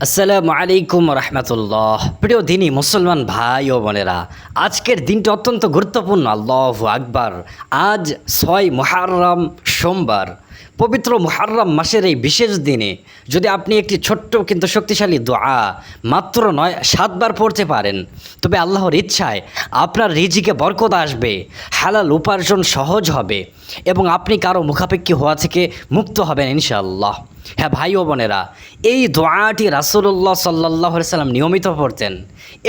আসসালামু আলাইকুম রহমতুল্লাহ। প্রিয় দিনী মুসলমান ভাই ও বোনেরা, আজকের দিনটি অত্যন্ত গুরুত্বপূর্ণ। আল্লাহু আকবার। আজ 6 মুহররম সোমবার। পবিত্র মুহররম মাসের এই বিশেষ দিনে যদি আপনি একটি ছোট্ট কিন্তু শক্তিশালী দোয়া মাত্র 7 বার পড়তে পারেন, তবে আল্লাহর ইচ্ছায় আপনার রিজিকে বরকত আসবে, হালাল উপার্জন সহজ হবে এবং আপনি কারো মুখাপেক্ষী হওয়া থেকে মুক্ত হবেন ইনশাআল্লাহ। হ্যাঁ ভাই ও বোনেরা, এই দোয়াটি রাসূলুল্লাহ সাল্লাল্লাহু আলাইহি সাল্লাম নিয়মিত পড়তেন।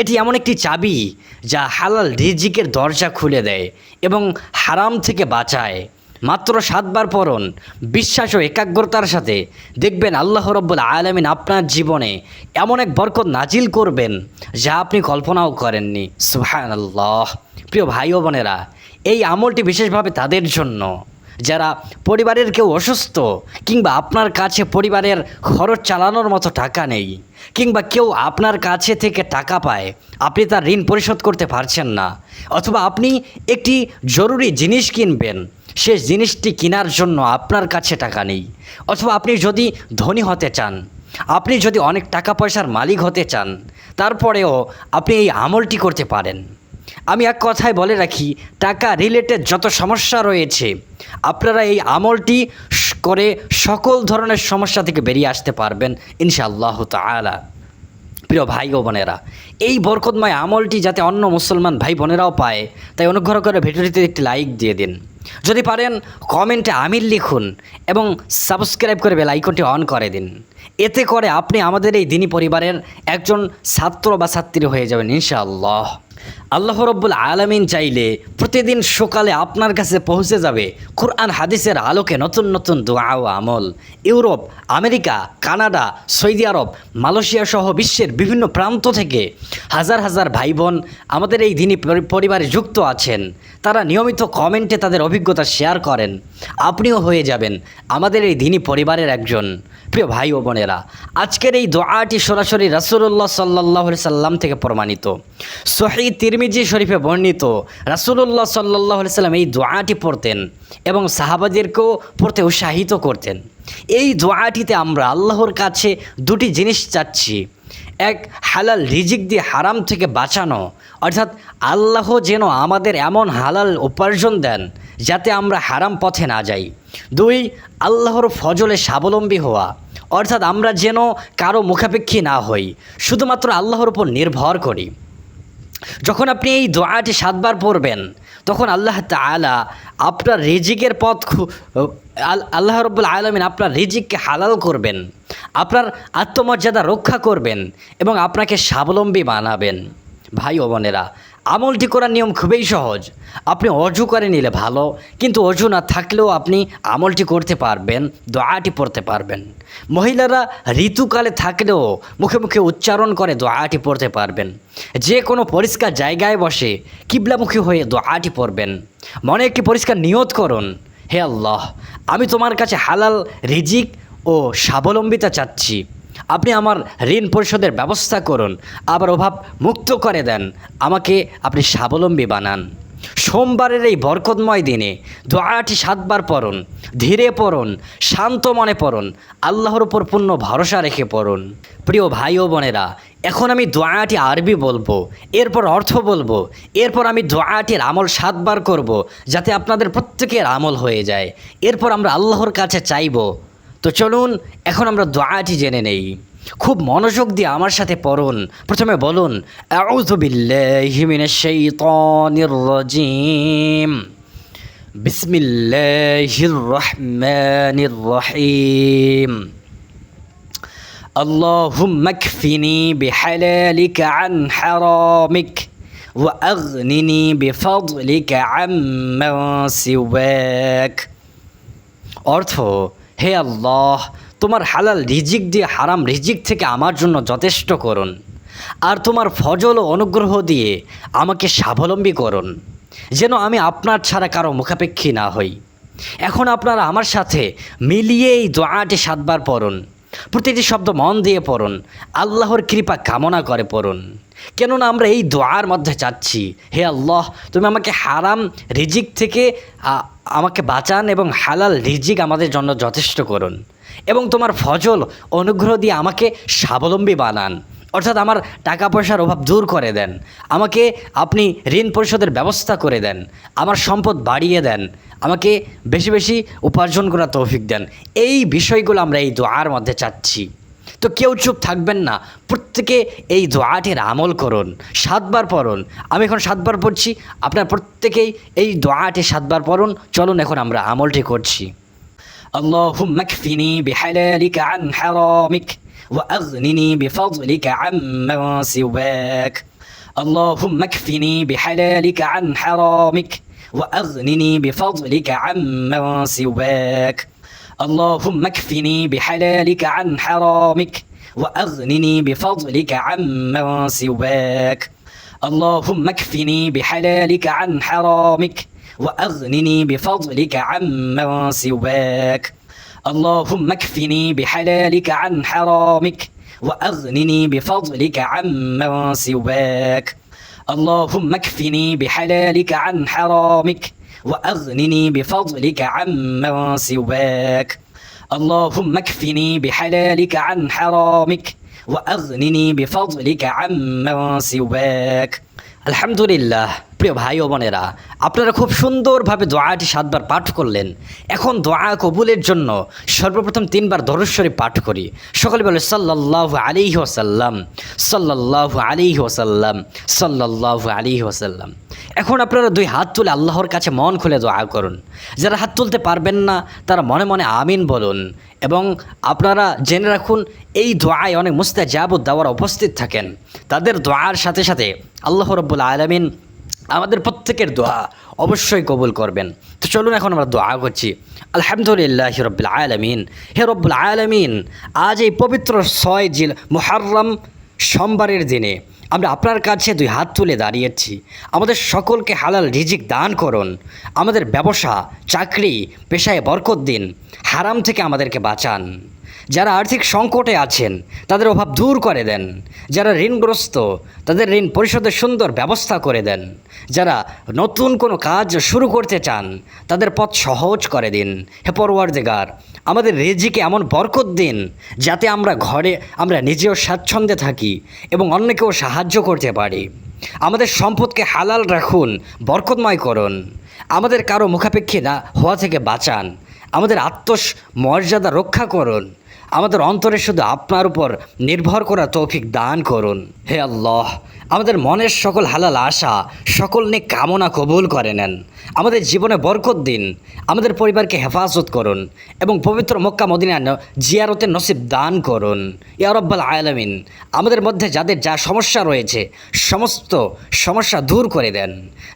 এটি এমন একটি চাবি যা হালাল রিজিকের দরজা খুলে দেয় এবং হারাম থেকে বাঁচায়। মাত্র 7 বার পড়ুন, বিশ্বাস ও একাগ্রতার সাথে দেখবেন আল্লাহ রাব্বুল আলামিন আপনার জীবনে এমন এক বরকত নাজিল করবেন যা আপনি কল্পনাও করেননি। সুবহানাল্লাহ। প্রিয় ভাই ও বোনেরা, এই আমলটি বিশেষভাবে তাদের জন্য যারা পরিবারের কেউ অসুস্থ, কিংবা আপনার কাছে পরিবারের খরচ চালানোর মতো টাকা নেই, কিংবা কেউ আপনার কাছে থেকে টাকা পায়, আপনি তার ঋণ পরিশোধ করতে পারছেন না, অথবা আপনি একটি জরুরি জিনিস কিনবেন, সে জিনিসটি কেনার জন্য আপনার কাছে টাকা নেই, অথবা আপনি যদি ধনী হতে চান, আপনি যদি অনেক টাকা পয়সার মালিক হতে চান, তারপরেও আপনি এই আমলটি করতে পারেন। আমি এক কথায় বলে রাখি, টাকা রিলেটেড যত সমস্যা রয়েছে, আপনারা এই আমলটি করে সকল ধরনের সমস্যা থেকে বেরিয়ে আসতে পারবেন ইনশাআল্লাহ তাআলা। প্রিয় ভাই ও বোনেরা, এই বরকতময় আমলটি যাতে অন্য মুসলমান ভাই বোনেরাও পায়, তাই অনুগ্রহ করে ভিডিওটিতে একটি লাইক দিয়ে দিন। যদি পারেন কমেন্টে আমির লিখুন এবং সাবস্ক্রাইব করে বেল আইকনটি অন করে দিন। এতে করে আপনি আমাদের এই দিনী পরিবারের একজন ছাত্র বা ছাত্রী হয়ে যাবেন ইনশাআল্লাহ। আল্লাহ রাব্বুল আলামিন চাইলে প্রতিদিন সকালে আপনার কাছে পৌঁছে যাবে কুরআন হাদিসের আলোকে নতুন নতুন দোয়া ও আমল। ইউরোপ, আমেরিকা, কানাডা, সৌদি আরব, মালয়েশিয়া সহ বিশ্বের বিভিন্ন প্রান্ত থেকে হাজার হাজার ভাই বোন আমাদের এই দিনী পরিবারে যুক্ত আছেন। তারা নিয়মিত কমেন্টে তাদের অভিজ্ঞতা শেয়ার করেন। আপনিও হয়ে যাবেন আমাদের এই দিনী পরিবারের একজন। প্রিয় ভাই ও বোনেরা, আজকের এই দোয়াটি সরাসরি রাসূলুল্লাহ সাল্লাল্লাহু আলাইহি সাল্লাম থেকে প্রমাণিত। সহিহ তিরমিজি শরীফে বর্ণিত, রাসূলুল্লাহ সাল্লাল্লাহু আলাইহি সাল্লাম এই দোয়াটি পড়তেন এবং সাহাবাদেরকেও পড়তে উৎসাহিত করতেন। এই দোয়াটিতে আমরা আল্লাহর কাছে দুটি জিনিস চাচ্ছি। এক, হালাল রিজিক দিয়ে হারাম থেকে বাঁচানো, অর্থাৎ আল্লাহ যেন আমাদের এমন হালাল উপার্জন দেন যাতে আমরা হারাম পথে না যাই। দুই, আল্লাহর ফজলে স্বাবলম্বী হওয়া, অর্থাৎ আমরা যেন কারো মুখাপেক্ষী না হই, শুধুমাত্র আল্লাহর উপর নির্ভর করি। যখন আপনি এই দোয়াটি 7 বার পড়বেন, তখন আল্লাহ তাআলা আপনার রিজিকের পথ আল্লাহ রাব্বুল আলামিন আপনার রিজিককে হালাল করবেন, আপনার আত্মমর্যাদা রক্ষা করবেন এবং আপনাকে স্বাবলম্বী বানাবেন। ভাই ও বোনেরা, আমলটি করার নিয়ম খুবই সহজ। আপনি অজু করে নিলে ভালো, কিন্তু অজু না থাকলেও আপনি আমলটি করতে পারবেন, দোয়াটি পড়তে পারবেন। মহিলারা ঋতুকালে থাকলেও মুখে মুখে উচ্চারণ করে দোয়াটি পড়তে পারবেন। যে কোনো পরিষ্কার জায়গায় বসে কিবলামুখী হয়ে দোয়াটি পড়বেন। মনে একটি পরিষ্কার নিয়ত করুন, হে আল্লাহ, আমি তোমার কাছে হালাল রিজিক ও স্বাবলম্বিতা চাচ্ছি। আপনি আমার ঋণ পরিশোধের ব্যবস্থা করুন, আবার অভাব মুক্ত করে দেন, আমাকে আপনি স্বাবলম্বী বানান। সোমবারের এই বরকতময় দিনে দোয়াটি 7 বার পড়ুন, ধীরে পড়ুন, শান্ত মনে পড়ুন, আল্লাহর উপর পূর্ণ ভরসা রেখে পড়ুন। প্রিয় ভাই ও বোনেরা, এখন আমি দোয়াটি আরবি বলবো, এরপর অর্থ বলবো, এরপর আমি দোয়াটির আমল 7 বার করব, যাতে আপনাদের প্রত্যেকের আমল হয়ে যায়। এরপর আমরা আল্লাহর কাছে চাইব। তো চলুন এখন আমরা দোয়াটি জেনে নেই। খুব মনোযোগ দিয়ে আমার সাথে পড়ুন। প্রথমে বলুন, আউযু বিল্লাহি মিনাশ শাইতানির রাজিম, বিসমিল্লাহির রহমানির রহিম, আল্লাহুম্মা কফিনি বিহালালিকা আন হারামিক ওয়া আগনিনি বিফাদলিকা আম্মান সিওয়াক। অর্থ, হে আল্লাহ, তোমার হালাল রিজিক দিয়ে হারাম রিজিক থেকে আমার জন্য যথেষ্ট করুন, আর তোমার ফজল ও অনুগ্রহ দিয়ে আমাকে স্বাবলম্বী করুন, যেন আমি আপনার ছাড়া কারো মুখাপেক্ষী না হই। এখন আপনারা আমার সাথে মিলিয়ে এই দোয়াটি 7 বার পড়ুন। প্রতিটি শব্দ মন দিয়ে পড়ুন, আল্লাহর কৃপা কামনা করে পড়ুন। কেননা আমরা এই দোয়ার মধ্যে চাচ্ছি, হে আল্লাহ, তুমি আমাকে হারাম রিজিক থেকে আমাকে বাঁচান এবং হালাল রিজিক আমাদের জন্য যথেষ্ট করুন। এবং তোমার ফজল অনুগ্রহ দিয়ে আমাকে স্বাবলম্বী বানান, অর্থাৎ আমার টাকা পয়সার অভাব দূর করে দেন, আমাকে আপনি ঋণ পরিশোধের ব্যবস্থা করে দেন, আমার সম্পদ বাড়িয়ে দেন, আমাকে বেশি বেশি উপার্জন করার তৌফিক দেন। এই বিষয়গুলো আমরা এই দোয়ার মধ্যে চাচ্ছি। তো কেউ চুপ থাকবেন না, প্রত্যেকে এই দোয়াটির আমল করুন, 7 বার পড়ুন। আমি এখন 7 বার পড়ছি, আপনারা প্রত্যেকেই এই দোয়াটি 7 বার পড়ুন। চলুন এখন আমরা আমলটি করছি। اللهم اكفني بحلالك عن حرامك وأغنني بفضلك عمن سواك. اللهم اكفني بحلالك عن حرامك وأغنني بفضلك عمن سواك. اللهم اكفني بحلالك عن حرامك وأغنني بفضلك عمن سواك. اللهم اكفني بحلالك عن حرامك وأغنني بفضلك عمن سواك. اللهم اكفني بحلالك عن حرامك وأغنني بفضلك عمن سواك. اللهم اكفني بحلالك عن حرامك وأغنني بفضلك عمن سواك. اللهم اكفني بحلالك عن حرامك وأغنني بفضلك عمن سواك. আলহামদুলিল্লাহ। প্রিয় ভাই ও বোনেরা, আপনারা খুব সুন্দরভাবে দোয়াটি 7 বার পাঠ করলেন। এখন দোয়া কবুলের জন্য সর্বপ্রথম 3 বার দরুদ শরীফ পাঠ করি। সকলে বলে সাল্লাল্লাহু আলাইহি ওয়াসাল্লাম, সাল্লাল্লাহু আলাইহি ওয়াসাল্লাম, সাল্লাল্লাহু আলাইহি ওয়াসাল্লাম। এখন আপনারা 2 হাত তুলে আল্লাহর কাছে মন খুলে দোয়া করুন। যারা হাত তুলতে পারবেন না তারা মনে মনে আমিন বলুন। এবং আপনারা জেনে রাখুন, এই দোয়ায় অনেক মুস্তাজাবুদ দাওয়ার উপস্থিত থাকেন। তাদের দোয়ার সাথে সাথে আল্লাহ রাব্বুল আলামিন আমাদের প্রত্যেকের দোয়া অবশ্যই কবুল করবেন। তো চলুন এখন আমরা দোয়া করছি। আলহামদুলিল্লাহি রাব্বিল আলামিন। হে রব্বুল আলামিন, আজ এই পবিত্র 6 মুহররম সোমবারের দিনে আমরা আপনার কাছে 2 হাত তুলে দাঁড়িয়েছি। আমাদের সকলকে হালাল রিজিক দান করুন। আমাদের ব্যবসা, চাকরি, পেশায় বরকত দিন। হারাম থেকে আমাদেরকে বাঁচান। যারা আর্থিক সংকটে আছেন তাদের অভাব দূর করে দেন। যারা ঋণগ্রস্ত তাদের ঋণ পরিশোধের সুন্দর ব্যবস্থা করে দেন। যারা নতুন কোনো কাজ শুরু করতে চান তাদের পথ সহজ করে দিন। হে পরওয়ারদিগার, আমাদের রিজিকে এমন বরকত দিন যাতে আমরা নিজেও স্বাচ্ছন্দ্যে থাকি এবং অন্যকেও সাহায্য করতে পারি। আমাদের সম্পদকে হালাল রাখুন, বরকতময় করুন। আমাদের কারো মুখাপেক্ষী না হওয়া থেকে বাঁচান। আমাদের আত্মমর্যাদা রক্ষা করুন। আমাদের অন্তরে শুধু আপনার উপর নির্ভর করা তৌফিক দান করুন। হে আল্লাহ, আমাদের মনের সকল হালাল আশা, সকল নেক কামনা কবুল করে নেন। আমাদের জীবনে বরকত দিন। আমাদের পরিবারকে হেফাজত করুন এবং পবিত্র মক্কা মদিনা জিয়ারতের নসিব দান করুন। ইয়া রাব্বাল আলামিন, আমাদের মধ্যে যাদের যা সমস্যা রয়েছে সমস্ত সমস্যা দূর করে দেন।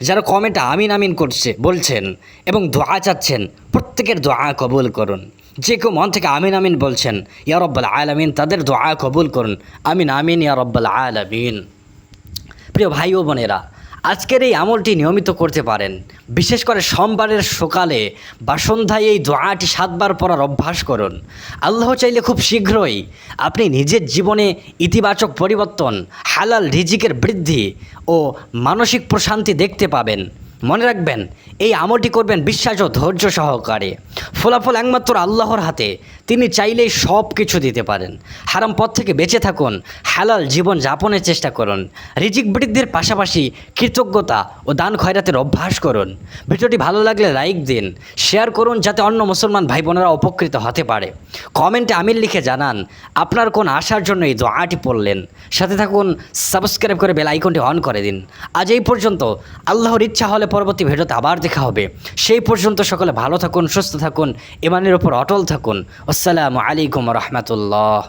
যারা কমেন্টে আমিন আমিন বলছেন এবং দোয়া চাচ্ছেন, প্রত্যেকের দোয়া কবুল করুন। যে কেউ মন থেকে আমিন আমিন বলছেন, ইয়া রাব্বাল আলামিন, তাদের দোয়া কবুল করুন। আমিন আমিন ইয়া রাব্বাল আলামিন। প্রিয় ভাই ও বোনেরা, আজকের এই আমলটি নিয়মিত করতে পারেন। বিশেষ করে সোমবারের সকালে বা সন্ধ্যায় এই দোয়াটি 7 বার পড়ার অভ্যাস করুন। আল্লাহ চাইলে খুব শীঘ্রই আপনি নিজের জীবনে ইতিবাচক পরিবর্তন, হালাল রিজিকের বৃদ্ধি ও মানসিক প্রশান্তি দেখতে পাবেন। মনে রাখবেন, এই আমলটি করবেন বিশ্বাস ও ধৈর্য সহকারে। ফলাফল একমাত্র আল্লাহর হাতে। তিনি চাইলেই সব কিছু দিতে পারেন। হারাম পথ থেকে বেঁচে থাকুন, হালাল জীবন যাপনের চেষ্টা করুন। রিজিক বৃদ্ধির পাশাপাশি কৃতজ্ঞতা ও দান খয়রাতের অভ্যাস করুন। ভিডিওটি ভালো লাগলে লাইক দিন, শেয়ার করুন যাতে অন্য মুসলমান ভাই বোনেরা উপকৃত হতে পারে। কমেন্টে আমিন লিখে জানান আপনার কোন আশার জন্য এই দোয়াটি পড়লেন। সাথে থাকুন, সাবস্ক্রাইব করে বেল আইকনটি অন করে দিন। আজ এই পর্যন্ত। আল্লাহর ইচ্ছা হলে পরবর্তী ভিডিওতে আবার দেখা হবে। সেই পর্যন্ত সকলে ভালো থাকুন, সুস্থ থাকুন, ইমানের উপর অটল থাকুন। আসসালামু আলাইকুম ওয়া রাহমাতুল্লাহ।